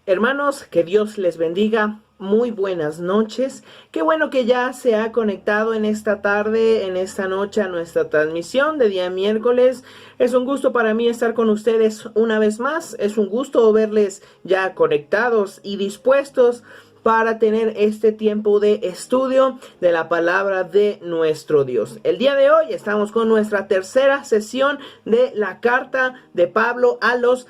Hermanos, que Dios les bendiga. Muy buenas noches. Qué bueno que ya se ha conectado en esta tarde, en esta noche a nuestra transmisión de día miércoles. Es un gusto para mí estar con ustedes una vez más. Es un gusto verles ya conectados y dispuestos para tener este tiempo de estudio de la palabra de nuestro Dios. El día de hoy estamos con nuestra tercera sesión de la carta de Pablo a los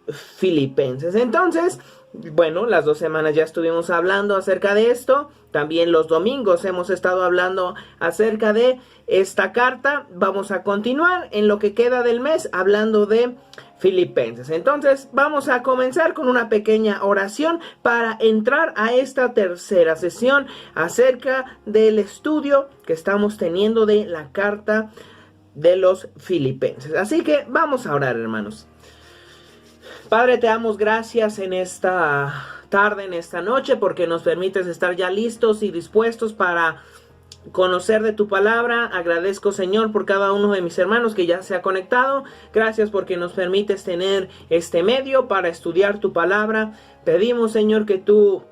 Filipenses. Entonces, bueno, las 2 semanas ya estuvimos hablando acerca de esto. También los domingos hemos estado hablando acerca de esta carta. Vamos a continuar en lo que queda del mes hablando de Filipenses. Entonces vamos a comenzar con una pequeña oración para entrar a esta tercera sesión acerca del estudio que estamos teniendo de la carta de los Filipenses. Así que vamos a orar, hermanos. Padre, te damos gracias en esta tarde, en esta noche, porque nos permites estar ya listos y dispuestos para conocer de tu palabra. Agradezco, Señor, por cada uno de mis hermanos que ya se ha conectado. Gracias porque nos permites tener este medio para estudiar tu palabra. Pedimos, Señor, que tú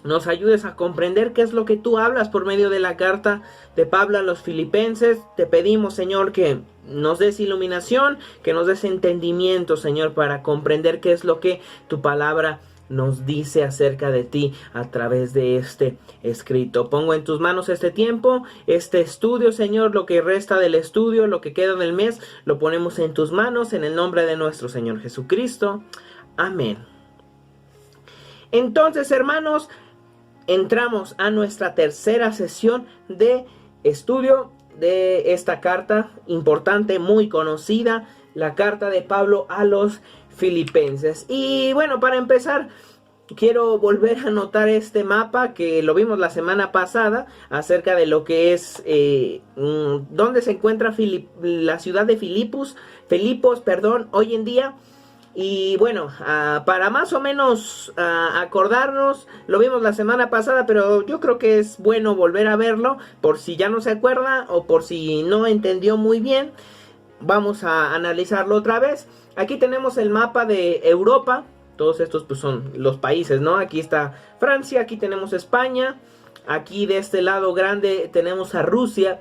nos ayudes a comprender qué es lo que tú hablas por medio de la carta de Pablo a los Filipenses. Te pedimos, Señor, que nos des iluminación, que nos des entendimiento, Señor, para comprender qué es lo que tu palabra nos dice acerca de ti a través de este escrito. Pongo en tus manos este tiempo, este estudio, Señor, lo que resta del estudio, lo que queda del mes, lo ponemos en tus manos, en el nombre de nuestro Señor Jesucristo. Amén. Entonces, hermanos, entramos a nuestra tercera sesión de estudio de esta carta importante, muy conocida, la carta de Pablo a los Filipenses. Y bueno, para empezar, quiero volver a anotar este mapa que lo vimos la semana pasada acerca de lo que es dónde se encuentra la ciudad de Filipos, hoy en día. Y bueno, para más o menos acordarnos, lo vimos la semana pasada, pero yo creo que es bueno volver a verlo por si ya no se acuerda o por si no entendió muy bien. Vamos a analizarlo otra vez. Aquí tenemos el mapa de Europa. Todos estos pues son los países, ¿no? Aquí está Francia, aquí tenemos España. Aquí de este lado grande tenemos a Rusia.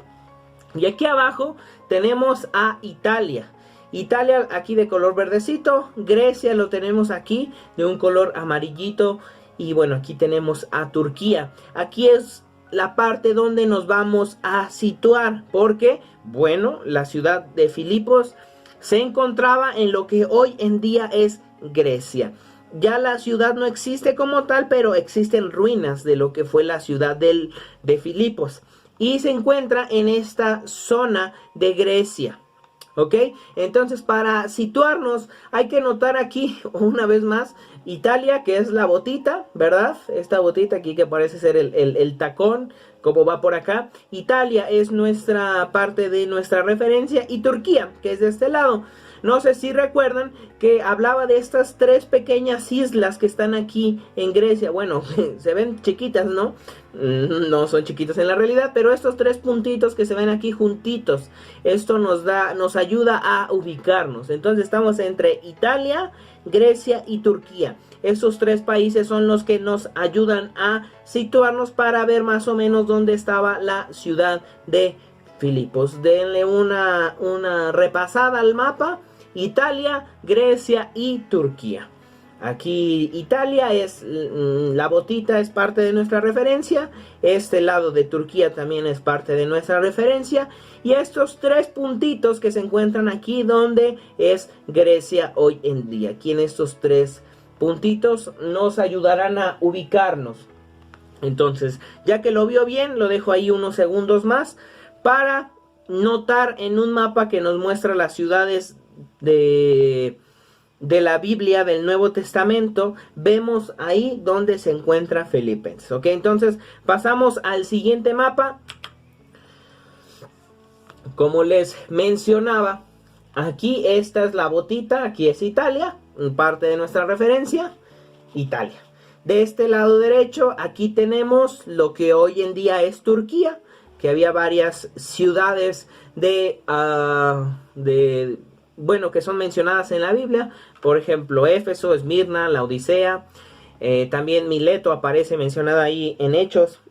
Y aquí abajo tenemos a Italia. Italia aquí de color verdecito, Grecia lo tenemos aquí de un color amarillito y bueno, aquí tenemos a Turquía. Aquí es la parte donde nos vamos a situar porque, bueno, la ciudad de Filipos se encontraba en lo que hoy en día es Grecia. Ya la ciudad no existe como tal, pero existen ruinas de lo que fue la ciudad de Filipos y se encuentra en esta zona de Grecia. ¿Ok? Entonces, para situarnos, hay que notar aquí, una vez más, Italia, que es la botita, ¿verdad? Esta botita aquí que parece ser el tacón, como va por acá. Italia es nuestra parte de nuestra referencia y Turquía, que es de este lado. No sé si recuerdan que hablaba de estas tres pequeñas islas que están aquí en Grecia. Bueno, se ven chiquitas, ¿no? No son chiquitas en la realidad, pero estos tres puntitos que se ven aquí juntitos, esto nos ayuda a ubicarnos. Entonces estamos entre Italia, Grecia y Turquía. Estos tres países son los que nos ayudan a situarnos para ver más o menos dónde estaba la ciudad de Filipos. Denle una repasada al mapa. Italia, Grecia y Turquía. Aquí Italia es la botita, es parte de nuestra referencia. Este lado de Turquía también es parte de nuestra referencia. Y estos tres puntitos que se encuentran aquí donde es Grecia hoy en día. Aquí en estos tres puntitos nos ayudarán a ubicarnos. Entonces, ya que lo vio bien, lo dejo ahí unos segundos más para notar en un mapa que nos muestra las ciudades de la Biblia del Nuevo Testamento. Vemos ahí donde se encuentra Filipenses. Ok, entonces pasamos al siguiente mapa. Como les mencionaba, aquí esta es la botita, aquí es Italia, parte de nuestra referencia, Italia. De este lado derecho, aquí tenemos lo que hoy en día es Turquía, que había varias ciudades bueno, que son mencionadas en la Biblia. Por ejemplo, Éfeso, Esmirna, la Odisea. También Mileto aparece mencionada ahí en Hechos.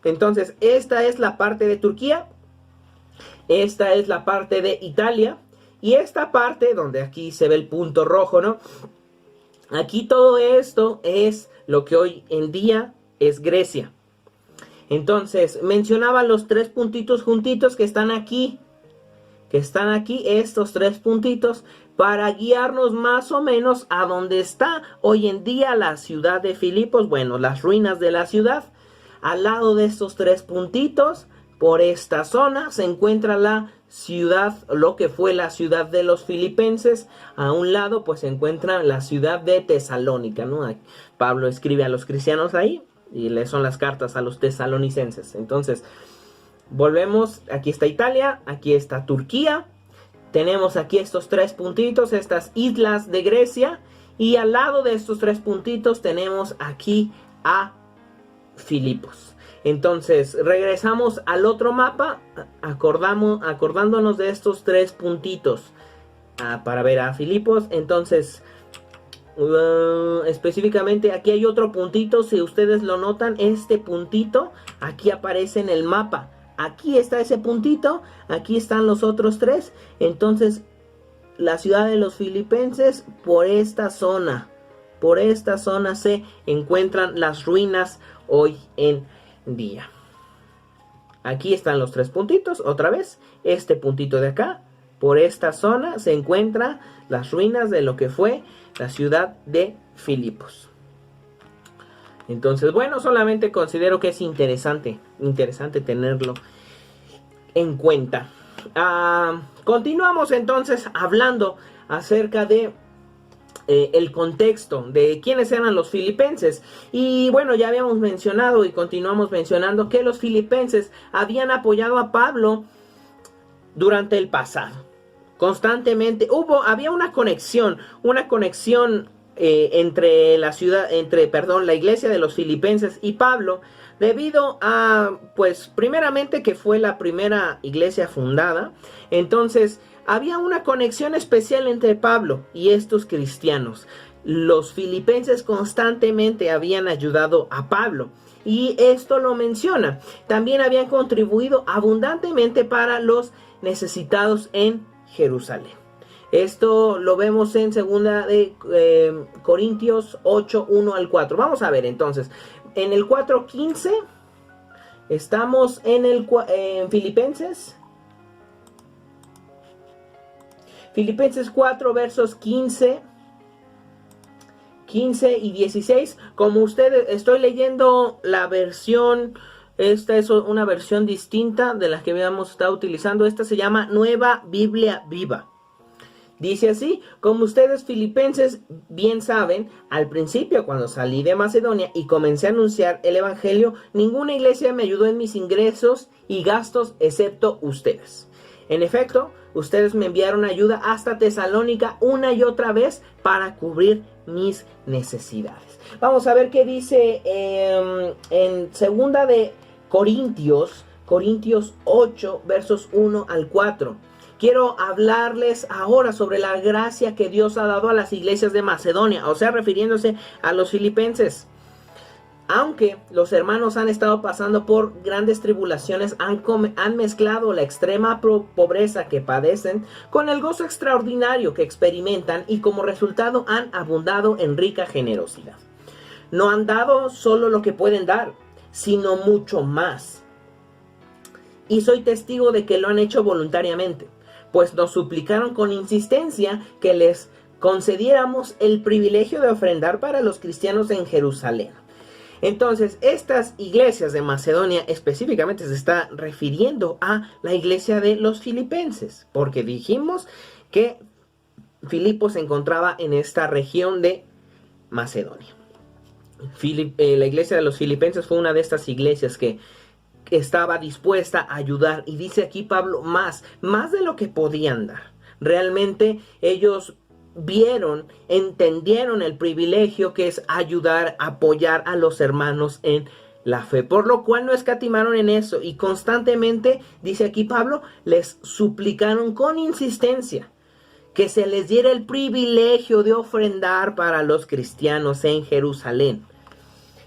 Entonces, esta es la parte de Turquía. Esta es la parte de Italia. Y esta parte, donde aquí se ve el punto rojo, ¿no? Aquí todo esto es lo que hoy en día es Grecia. Entonces, mencionaba los 3 puntitos juntitos que están aquí. Estos 3 puntitos, para guiarnos más o menos a donde está hoy en día la ciudad de Filipos. Bueno, las ruinas de la ciudad. Al lado de estos 3 puntitos, por esta zona, se encuentra la ciudad, lo que fue la ciudad de los filipenses. A un lado, pues se encuentra la ciudad de Tesalónica, ¿no? Pablo escribe a los cristianos ahí y le son las cartas a los tesalonicenses. Entonces, volvemos, aquí está Italia, aquí está Turquía. Tenemos aquí estos 3 puntitos, estas islas de Grecia. Y al lado de estos 3 puntitos tenemos aquí a Filipos. Entonces, regresamos al otro mapa, acordándonos de estos 3 puntitos para ver a Filipos. Entonces, específicamente aquí hay otro puntito, si ustedes lo notan, este puntito aquí aparece en el mapa. Aquí está ese puntito, aquí están los otros 3. Entonces, la ciudad de los filipenses, por esta zona se encuentran las ruinas hoy en día. Aquí están los 3 puntitos, otra vez, este puntito de acá, por esta zona se encuentran las ruinas de lo que fue la ciudad de Filipos. Entonces, bueno, solamente considero que es interesante tenerlo en cuenta. Continuamos entonces hablando acerca de el contexto de quiénes eran los filipenses. Y bueno, ya habíamos mencionado y continuamos mencionando que los filipenses habían apoyado a Pablo durante el pasado. Constantemente había una conexión entre la iglesia de los filipenses y Pablo, debido a, pues, primeramente que fue la primera iglesia fundada. Entonces, había una conexión especial entre Pablo y estos cristianos. Los filipenses constantemente habían ayudado a Pablo. Y esto lo menciona. También habían contribuido abundantemente para los necesitados en Jerusalén. Esto lo vemos en 2 de Corintios 8, 1 al 4. Vamos a ver entonces. En el 4:15 estamos en Filipenses. Filipenses 4, versos 15 y 16. Como ustedes, estoy leyendo la versión, esta es una versión distinta de la que habíamos estado utilizando. Esta se llama Nueva Biblia Viva. Dice así: como ustedes filipenses bien saben, al principio cuando salí de Macedonia y comencé a anunciar el evangelio, ninguna iglesia me ayudó en mis ingresos y gastos excepto ustedes. En efecto, ustedes me enviaron ayuda hasta Tesalónica una y otra vez para cubrir mis necesidades. Vamos a ver qué dice en 2 de Corintios 8, versos 1 al 4. Quiero hablarles ahora sobre la gracia que Dios ha dado a las iglesias de Macedonia, o sea, refiriéndose a los filipenses. Aunque los hermanos han estado pasando por grandes tribulaciones, han mezclado la extrema pobreza que padecen con el gozo extraordinario que experimentan y como resultado han abundado en rica generosidad. No han dado solo lo que pueden dar, sino mucho más. Y soy testigo de que lo han hecho voluntariamente, pues nos suplicaron con insistencia que les concediéramos el privilegio de ofrendar para los cristianos en Jerusalén. Entonces, estas iglesias de Macedonia específicamente se está refiriendo a la iglesia de los filipenses, porque dijimos que Filipos se encontraba en esta región de Macedonia. La iglesia de los filipenses fue una de estas iglesias que estaba dispuesta a ayudar, y dice aquí Pablo, más de lo que podían dar. Realmente ellos entendieron el privilegio que es ayudar, apoyar a los hermanos en la fe, por lo cual no escatimaron en eso, y constantemente, dice aquí Pablo, les suplicaron con insistencia que se les diera el privilegio de ofrendar para los cristianos en Jerusalén.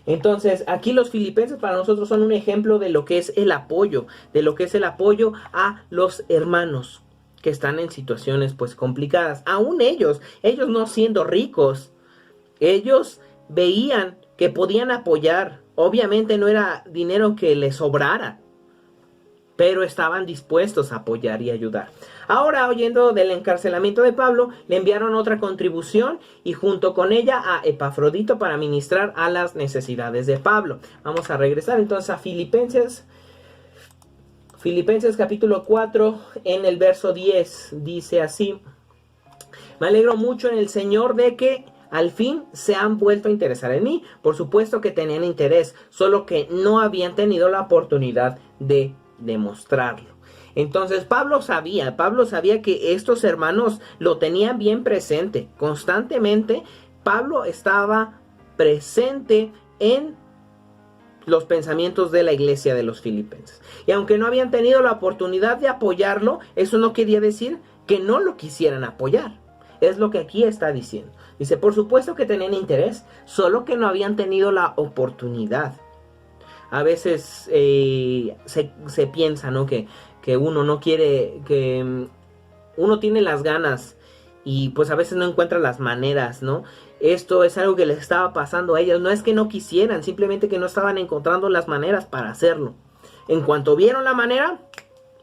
Entonces, aquí los filipenses para nosotros son un ejemplo de lo que es el apoyo, a los hermanos que están en situaciones pues complicadas. Aún ellos no siendo ricos, ellos veían que podían apoyar. Obviamente no era dinero que les sobrara, pero estaban dispuestos a apoyar y ayudar. Ahora, oyendo del encarcelamiento de Pablo, le enviaron otra contribución y junto con ella a Epafrodito para ministrar a las necesidades de Pablo. Vamos a regresar entonces a Filipenses capítulo 4, en el verso 10, dice así: me alegro mucho en el Señor de que al fin se han vuelto a interesar en mí. Por supuesto que tenían interés, solo que no habían tenido la oportunidad de demostrarlo. Entonces Pablo sabía que estos hermanos lo tenían bien presente. Constantemente Pablo estaba presente en los pensamientos de la iglesia de los filipenses. Y aunque no habían tenido la oportunidad de apoyarlo, eso no quería decir que no lo quisieran apoyar. Es lo que aquí está diciendo. Dice, por supuesto que tenían interés, solo que no habían tenido la oportunidad. A veces se piensa, ¿no? Que uno no quiere, que uno tiene las ganas y pues a veces no encuentra las maneras, ¿no? Esto es algo que les estaba pasando a ellos. No es que no quisieran, simplemente que no estaban encontrando las maneras para hacerlo. En cuanto vieron la manera,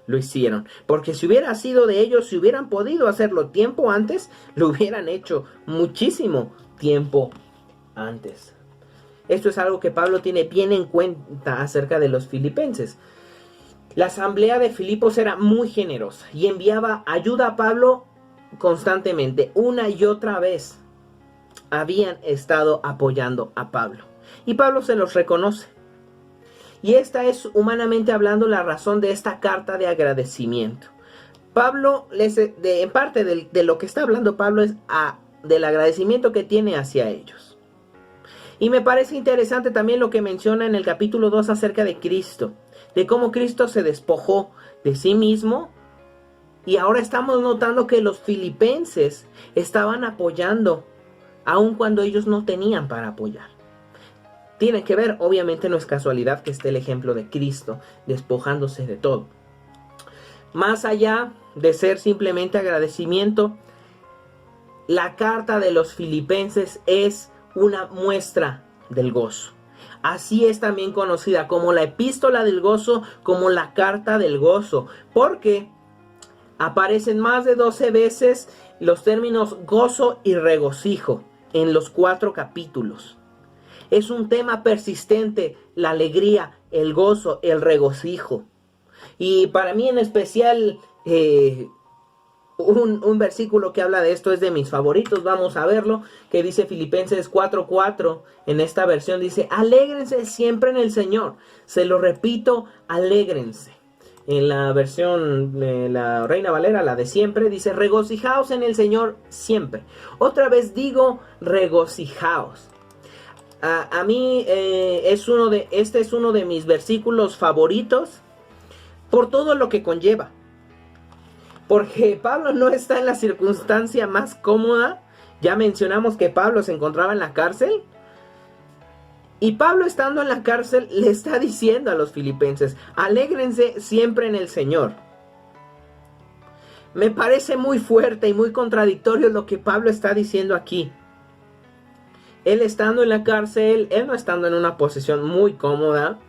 lo hicieron. Porque si hubiera sido de ellos, si hubieran podido hacerlo tiempo antes, lo hubieran hecho muchísimo tiempo antes. Esto es algo que Pablo tiene bien en cuenta acerca de los filipenses. La asamblea de Filipos era muy generosa y enviaba ayuda a Pablo constantemente. Una y otra vez habían estado apoyando a Pablo. Y Pablo se los reconoce. Y esta es, humanamente hablando, la razón de esta carta de agradecimiento. Pablo, en parte de lo que está hablando Pablo es del agradecimiento que tiene hacia ellos. Y me parece interesante también lo que menciona en el capítulo 2 acerca de Cristo. De cómo Cristo se despojó de sí mismo. Y ahora estamos notando que los filipenses estaban apoyando, aun cuando ellos no tenían para apoyar. Tiene que ver, obviamente no es casualidad que esté el ejemplo de Cristo despojándose de todo. Más allá de ser simplemente agradecimiento, la carta de los filipenses es una muestra del gozo. Así es también conocida como la epístola del gozo, como la carta del gozo, porque aparecen más de 12 veces los términos gozo y regocijo en los 4 capítulos. Es un tema persistente, la alegría, el gozo, el regocijo. Y para mí en especial, un versículo que habla de esto es de mis favoritos. Vamos a verlo, que dice Filipenses 4:4. En esta versión dice, alégrense siempre en el Señor. Se lo repito, alégrense. En la versión de la Reina Valera, la de siempre, dice, regocijaos en el Señor siempre. Otra vez digo, regocijaos. A mí este es uno de mis versículos favoritos por todo lo que conlleva. Porque Pablo no está en la circunstancia más cómoda. Ya mencionamos que Pablo se encontraba en la cárcel. Y Pablo, estando en la cárcel, le está diciendo a los filipenses, alégrense siempre en el Señor. Me parece muy fuerte y muy contradictorio lo que Pablo está diciendo aquí. Él estando en la cárcel, él no estando en una posición muy cómoda,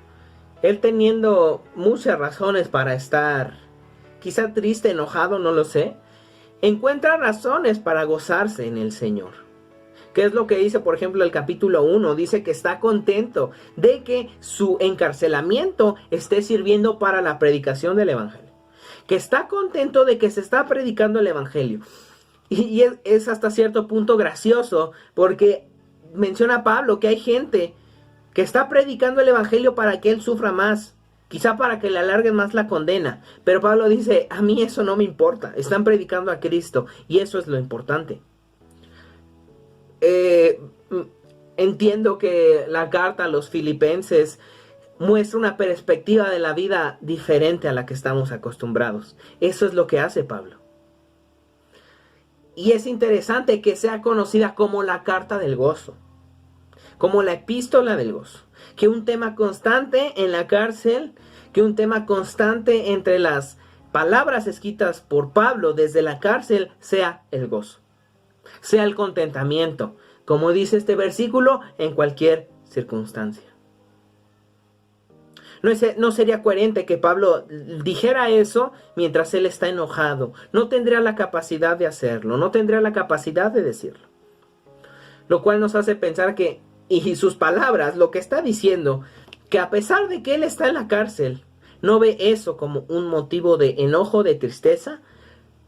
él teniendo muchas razones para estar quizá triste, enojado, no lo sé, encuentra razones para gozarse en el Señor. ¿Qué es lo que dice, por ejemplo, el capítulo 1? Dice que está contento de que su encarcelamiento esté sirviendo para la predicación del Evangelio. Que está contento de que se está predicando el Evangelio. Y es hasta cierto punto gracioso, porque menciona Pablo que hay gente que está predicando el Evangelio para que él sufra más. Quizá para que le alarguen más la condena. Pero Pablo dice, a mí eso no me importa. Están predicando a Cristo y eso es lo importante. Entiendo que la carta a los filipenses muestra una perspectiva de la vida diferente a la que estamos acostumbrados. Eso es lo que hace Pablo. Y es interesante que sea conocida como la carta del gozo. como la epístola del gozo. Que un tema constante en la cárcel, que un tema constante entre las palabras escritas por Pablo desde la cárcel sea el gozo, sea el contentamiento, como dice este versículo, en cualquier circunstancia. No sería coherente que Pablo dijera eso mientras él está enojado. No tendría la capacidad de hacerlo, no tendría la capacidad de decirlo. Lo cual nos hace pensar que, y sus palabras, lo que está diciendo, que a pesar de que él está en la cárcel, no ve eso como un motivo de enojo, de tristeza,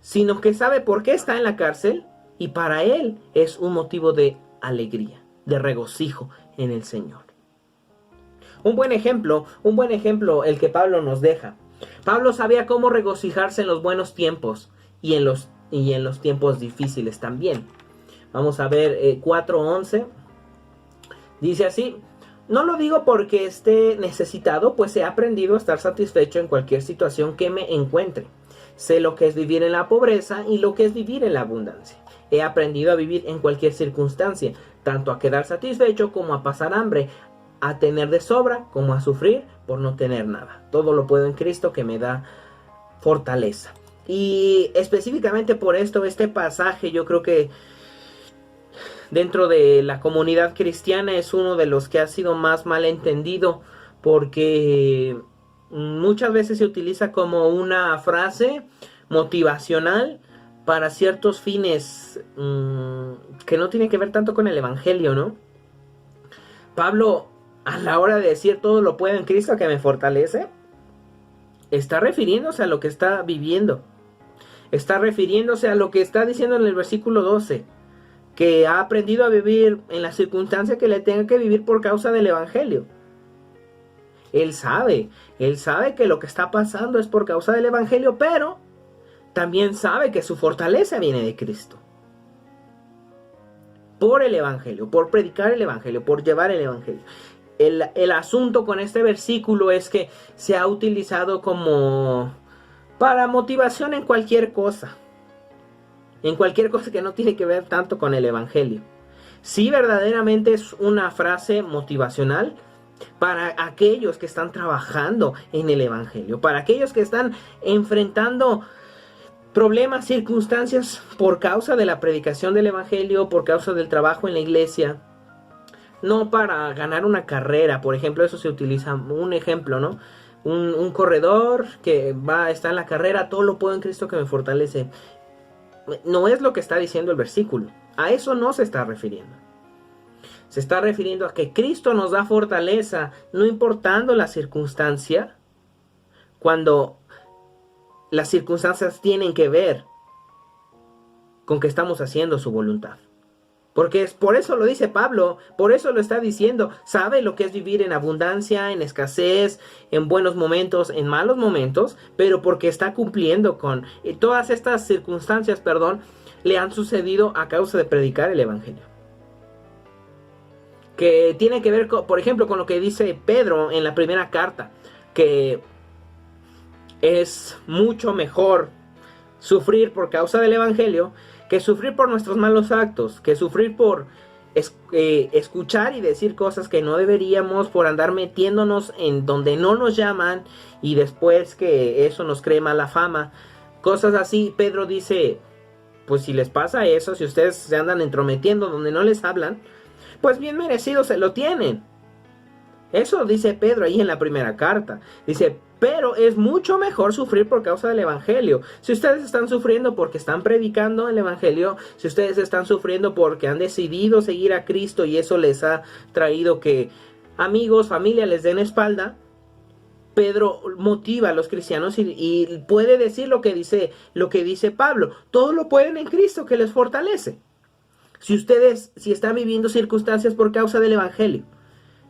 sino que sabe por qué está en la cárcel y para él es un motivo de alegría, de regocijo en el Señor. Un buen ejemplo el que Pablo nos deja. Pablo sabía cómo regocijarse en los buenos tiempos y en los tiempos difíciles también. Vamos a ver 4:11. Dice así: no lo digo porque esté necesitado, pues he aprendido a estar satisfecho en cualquier situación que me encuentre. Sé lo que es vivir en la pobreza y lo que es vivir en la abundancia. He aprendido a vivir en cualquier circunstancia, tanto a quedar satisfecho como a pasar hambre, a tener de sobra como a sufrir por no tener nada. Todo lo puedo en Cristo que me da fortaleza. Y específicamente por esto, este pasaje yo creo que dentro de la comunidad cristiana es uno de los que ha sido más mal entendido, porque muchas veces se utiliza como una frase motivacional para ciertos fines que no tienen que ver tanto con el evangelio, ¿no? Pablo, a la hora de decir todo lo puedo en Cristo que me fortalece, está refiriéndose a lo que está viviendo. Está refiriéndose a lo que está diciendo en el versículo 12. Que ha aprendido a vivir en la circunstancia que le tenga que vivir por causa del evangelio. Él sabe que lo que está pasando es por causa del evangelio, pero también sabe que su fortaleza viene de Cristo. Por el evangelio, por predicar el evangelio, por llevar el evangelio. El asunto con este versículo es que se ha utilizado como para motivación en cualquier cosa. En cualquier cosa que no tiene que ver tanto con el evangelio. Sí, verdaderamente es una frase motivacional para aquellos que están trabajando en el evangelio, para aquellos que están enfrentando problemas, circunstancias por causa de la predicación del evangelio, por causa del trabajo en la iglesia. No para ganar una carrera, por ejemplo, eso se utiliza, un ejemplo, ¿no? Un corredor que está en la carrera, todo lo puedo en Cristo que me fortalece. No es lo que está diciendo el versículo. A eso no se está refiriendo. Se está refiriendo a que Cristo nos da fortaleza, no importando la circunstancia, cuando las circunstancias tienen que ver con que estamos haciendo su voluntad. Porque por eso lo dice Pablo, por eso lo está diciendo. Sabe lo que es vivir en abundancia, en escasez, en buenos momentos, en malos momentos, pero porque está cumpliendo con todas estas circunstancias, le han sucedido a causa de predicar el evangelio. Que tiene que ver, por ejemplo, con lo que dice Pedro en la primera carta, que es mucho mejor sufrir por causa del evangelio que sufrir por nuestros malos actos, que sufrir por escuchar y decir cosas que no deberíamos, por andar metiéndonos en donde no nos llaman y después que eso nos cree mala fama, cosas así. Pedro dice, pues si les pasa eso, si ustedes se andan entrometiendo donde no les hablan, pues bien merecido se lo tienen. Eso dice Pedro ahí en la primera carta. Dice, pero es mucho mejor sufrir por causa del evangelio. Si ustedes están sufriendo porque están predicando el evangelio, si ustedes están sufriendo porque han decidido seguir a Cristo y eso les ha traído que amigos, familia les den espalda, Pedro motiva a los cristianos y puede decir lo que dice Pablo. Todo lo pueden en Cristo que les fortalece. Si están viviendo circunstancias por causa del evangelio.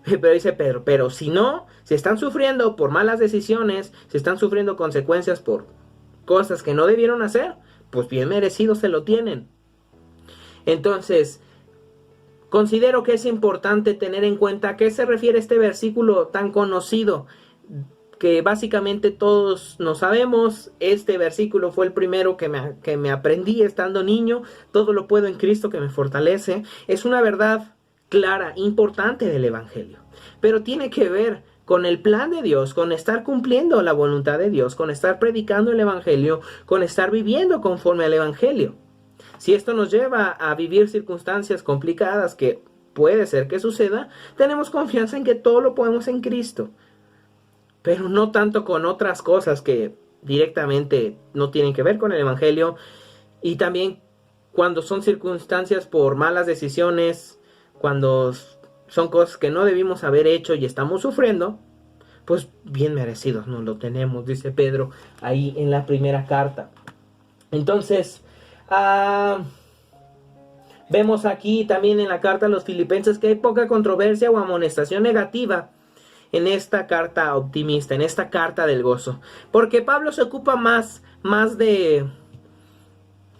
Pero dice Pedro, pero si no, si están sufriendo por malas decisiones, si están sufriendo consecuencias por cosas que no debieron hacer, pues bien merecido se lo tienen. Entonces, considero que es importante tener en cuenta a qué se refiere este versículo tan conocido, que básicamente todos no sabemos. Este versículo fue el primero que me aprendí estando niño. Todo lo puedo en Cristo que me fortalece. Es una verdad clara, importante del Evangelio. Pero tiene que ver con el plan de Dios, con estar cumpliendo la voluntad de Dios, con estar predicando el Evangelio, con estar viviendo conforme al Evangelio. Si esto nos lleva a vivir circunstancias complicadas, que puede ser que suceda, tenemos confianza en que todo lo podemos en Cristo. Pero no tanto con otras cosas que directamente no tienen que ver con el Evangelio. Y también cuando son circunstancias por malas decisiones, cuando son cosas que no debimos haber hecho y estamos sufriendo, pues bien merecidos no lo tenemos, dice Pedro ahí en la primera carta. Entonces, vemos aquí también en la carta a los filipenses que hay poca controversia o amonestación negativa en esta carta optimista, en esta carta del gozo. Porque Pablo se ocupa más de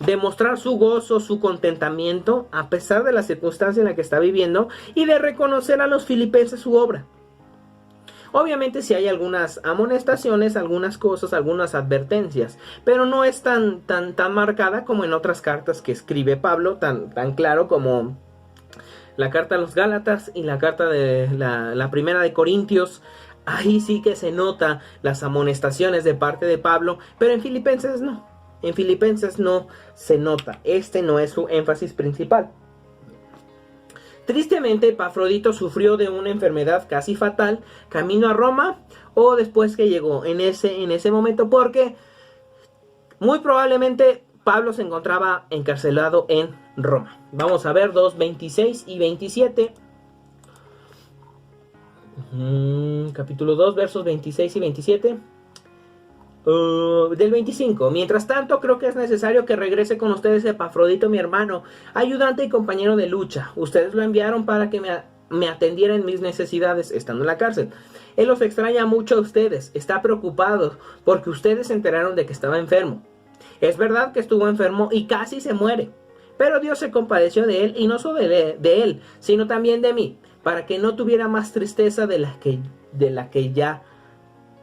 demostrar su gozo, su contentamiento, a pesar de la circunstancia en la que está viviendo, y de reconocer a los filipenses su obra. Obviamente sí hay algunas amonestaciones, algunas cosas, algunas advertencias, pero no es tan marcada como en otras cartas que escribe Pablo, tan claro como la carta a los Gálatas y la carta de la primera de Corintios. Ahí sí que se nota las amonestaciones de parte de Pablo, pero en Filipenses no. En Filipenses no se nota. Este no es su énfasis principal. Tristemente, Epafrodito sufrió de una enfermedad casi fatal camino a Roma o después que llegó en ese momento, porque muy probablemente Pablo se encontraba encarcelado en Roma. Vamos a ver 2:26 y 27. Capítulo 2, versos 26 y 27. Del 25. Mientras tanto, creo que es necesario que regrese con ustedes Epafrodito, mi hermano, ayudante y compañero de lucha. Ustedes lo enviaron para que me atendiera en mis necesidades estando en la cárcel. Él los extraña mucho a ustedes, está preocupado porque ustedes se enteraron de que estaba enfermo. Es verdad que estuvo enfermo y casi se muere, pero Dios se compadeció de él, y no solo de él, sino también de mí, para que no tuviera más tristeza de la que ya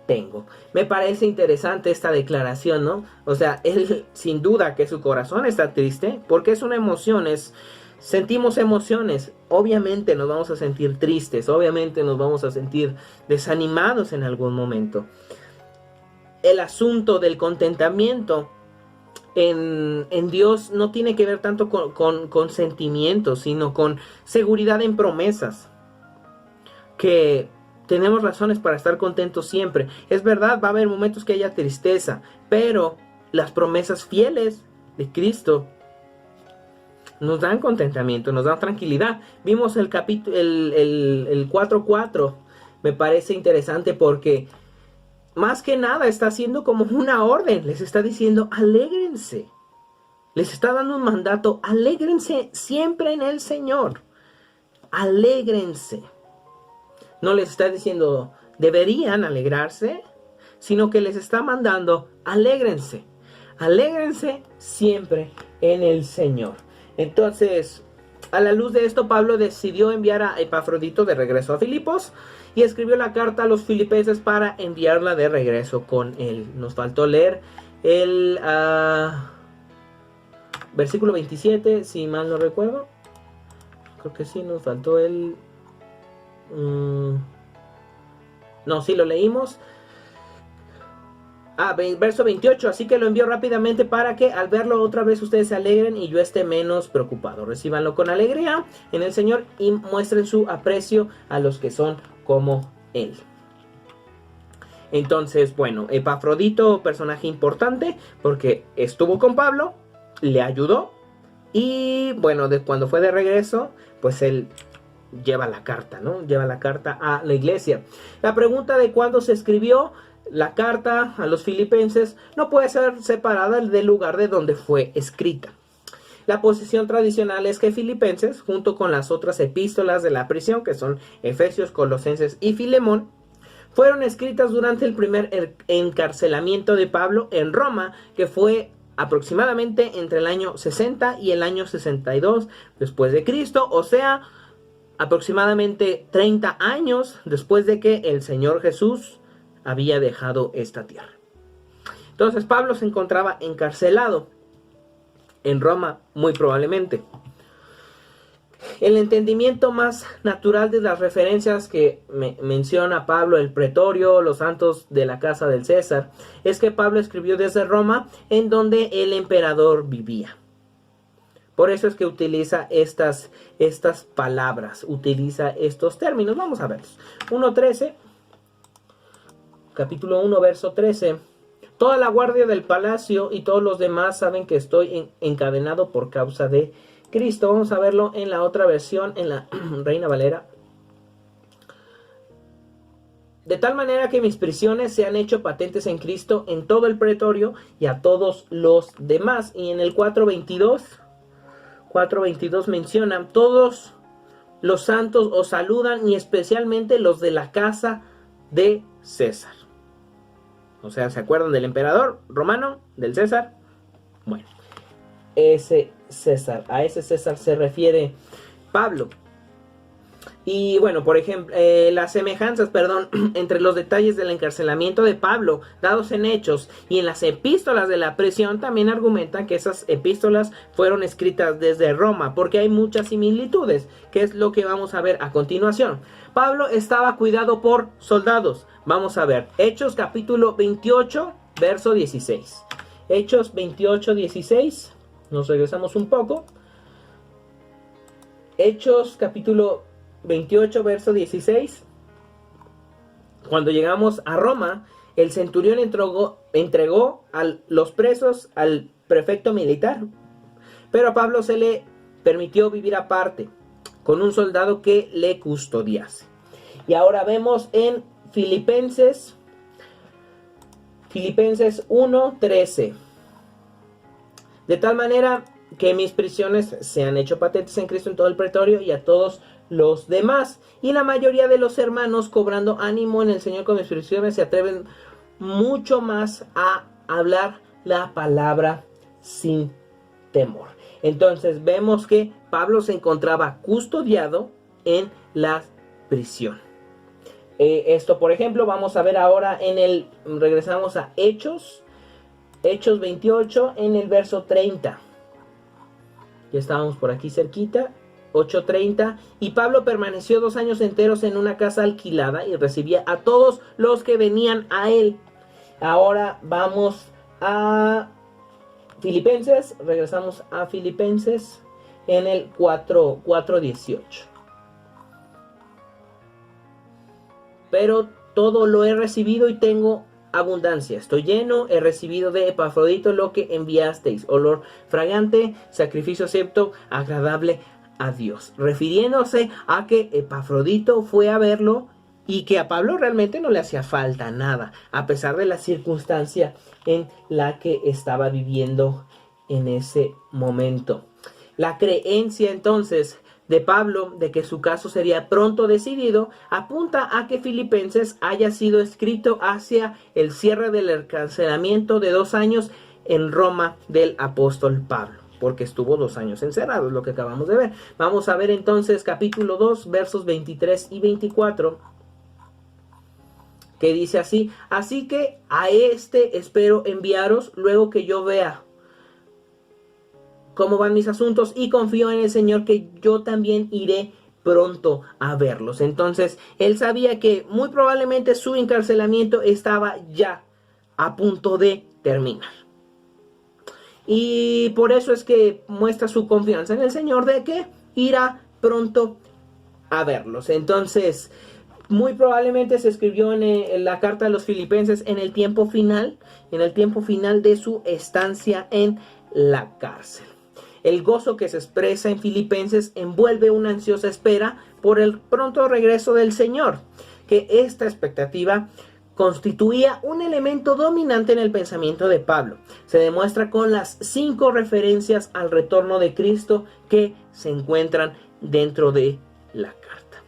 tengo. Me parece interesante esta declaración, ¿no? O sea, él sin duda que su corazón está triste, porque es una emoción, sentimos emociones. Obviamente nos vamos a sentir tristes, obviamente nos vamos a sentir desanimados en algún momento. El asunto del contentamiento en Dios no tiene que ver tanto con sentimientos, sino con seguridad en promesas. Que tenemos razones para estar contentos siempre. Es verdad, va a haber momentos que haya tristeza, pero las promesas fieles de Cristo nos dan contentamiento, nos dan tranquilidad. Vimos el capítulo, el 4:4. Me parece interesante porque más que nada está haciendo como una orden. Les está diciendo, alégrense. Les está dando un mandato, alégrense siempre en el Señor. Alégrense. No les está diciendo, deberían alegrarse, sino que les está mandando, alégrense. Alégrense siempre en el Señor. Entonces, a la luz de esto, Pablo decidió enviar a Epafrodito de regreso a Filipos y escribió la carta a los filipenses para enviarla de regreso con él. Nos faltó leer el versículo 27, si mal no recuerdo. Creo que sí, nos faltó el... no, sí lo leímos. Verso 28. Así que lo envío rápidamente para que al verlo otra vez ustedes se alegren y yo esté menos preocupado. Recíbanlo con alegría en el Señor y muestren su aprecio a los que son como él. Entonces, bueno, Epafrodito, personaje importante porque estuvo con Pablo, le ayudó y bueno, cuando fue de regreso, pues él lleva la carta, ¿no? Lleva la carta a la iglesia. La pregunta de cuándo se escribió la carta a los filipenses no puede ser separada del lugar de donde fue escrita. La posición tradicional es que Filipenses, junto con las otras epístolas de la prisión, que son Efesios, Colosenses y Filemón, fueron escritas durante el primer encarcelamiento de Pablo en Roma, que fue aproximadamente entre el año 60 y el año 62 después de Cristo, o sea, aproximadamente 30 años después de que el Señor Jesús había dejado esta tierra. Entonces Pablo se encontraba encarcelado en Roma, muy probablemente. El entendimiento más natural de las referencias que menciona Pablo, el pretorio, los santos de la casa del César, es que Pablo escribió desde Roma, en donde el emperador vivía. Por eso es que utiliza estas palabras, utiliza estos términos. Vamos a verlos. 1:13, capítulo 1, verso 13. Toda la guardia del palacio y todos los demás saben que estoy encadenado por causa de Cristo. Vamos a verlo en la otra versión, en la Reina Valera. De tal manera que mis prisiones se han hecho patentes en Cristo en todo el pretorio y a todos los demás. Y en el 4:22 menciona: todos los santos os saludan, y especialmente los de la casa de César. O sea, ¿se acuerdan del emperador romano, del César? Bueno, ese César, a ese César se refiere Pablo. Y bueno, por ejemplo, las semejanzas, entre los detalles del encarcelamiento de Pablo, dados en Hechos, y en las epístolas de la prisión, también argumentan que esas epístolas fueron escritas desde Roma, porque hay muchas similitudes, que es lo que vamos a ver a continuación. Pablo estaba cuidado por soldados. Vamos a ver, Hechos capítulo 28, verso 16. Hechos 28, 16. Nos regresamos un poco. Hechos capítulo 28, verso 16. Cuando llegamos a Roma, el centurión entregó a los presos al prefecto militar, pero a Pablo se le permitió vivir aparte, con un soldado que le custodiase. Y ahora vemos en Filipenses 1:13. De tal manera que mis prisiones se han hecho patentes en Cristo en todo el pretorio y a todos los demás. Y la mayoría de los hermanos, cobrando ánimo en el Señor con mis prisiones, se atreven mucho más a hablar la palabra sin temor. Entonces vemos que Pablo se encontraba custodiado en la prisión. Esto, por ejemplo, vamos a ver ahora regresamos a Hechos 28, en el verso 30. Ya estábamos por aquí cerquita. 8:30. Y Pablo permaneció 2 años enteros en una casa alquilada y recibía a todos los que venían a él. Ahora vamos a Filipenses. Regresamos a Filipenses en el 4:18. Pero todo lo he recibido y tengo abundancia. Estoy lleno, he recibido de Epafrodito lo que enviasteis, olor fragante, sacrificio acepto, agradable a Dios. Refiriéndose a que Epafrodito fue a verlo y que a Pablo realmente no le hacía falta nada, a pesar de la circunstancia en la que estaba viviendo en ese momento. La creencia entonces de Pablo de que su caso sería pronto decidido apunta a que Filipenses haya sido escrito hacia el cierre del encarcelamiento de 2 años en Roma del apóstol Pablo, porque estuvo 2 años encerrado, es lo que acabamos de ver. Vamos a ver entonces capítulo 2, versos 23 y 24, que dice así: así que a este espero enviaros luego que yo vea cómo van mis asuntos, y confío en el Señor que yo también iré pronto a verlos. Entonces, él sabía que muy probablemente su encarcelamiento estaba ya a punto de terminar. Y por eso es que muestra su confianza en el Señor de que irá pronto a verlos. Entonces, muy probablemente se escribió en la carta de los Filipenses en el tiempo final de su estancia en la cárcel. El gozo que se expresa en Filipenses envuelve una ansiosa espera por el pronto regreso del Señor, que esta expectativa constituía un elemento dominante en el pensamiento de Pablo. Se demuestra con las 5 referencias al retorno de Cristo que se encuentran dentro de la carta.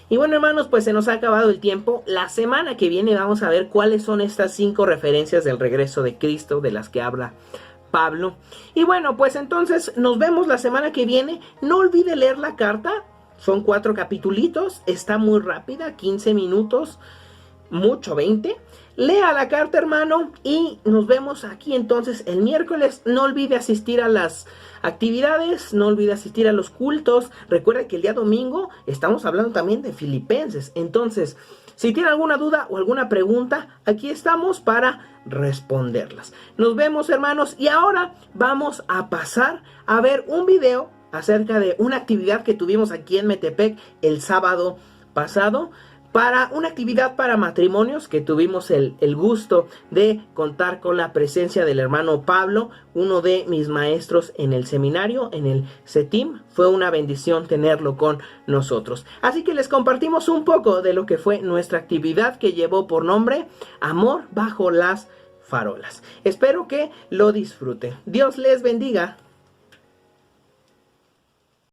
Y bueno, hermanos, pues se nos ha acabado el tiempo. La semana que viene vamos a ver cuáles son estas 5 referencias del regreso de Cristo de las que habla Pablo. Y bueno, pues entonces nos vemos la semana que viene. No olvide leer la carta. Son 4 capitulitos. Está muy rápida, 15 minutos. mucho 20. Lea la carta, hermano, y nos vemos aquí entonces el miércoles. No olvide asistir a las actividades, no olvide asistir a los cultos. Recuerda que el día domingo estamos hablando también de Filipenses. Entonces, si tiene alguna duda o alguna pregunta, aquí estamos para responderlas. Nos vemos, hermanos, y ahora vamos a pasar a ver un video acerca de una actividad que tuvimos aquí en Metepec el sábado pasado, para una actividad para matrimonios que tuvimos el gusto de contar con la presencia del hermano Pablo, uno de mis maestros en el seminario, en el CETIM. Fue una bendición tenerlo con nosotros. Así que les compartimos un poco de lo que fue nuestra actividad, que llevó por nombre Amor bajo las farolas. Espero que lo disfruten. Dios les bendiga.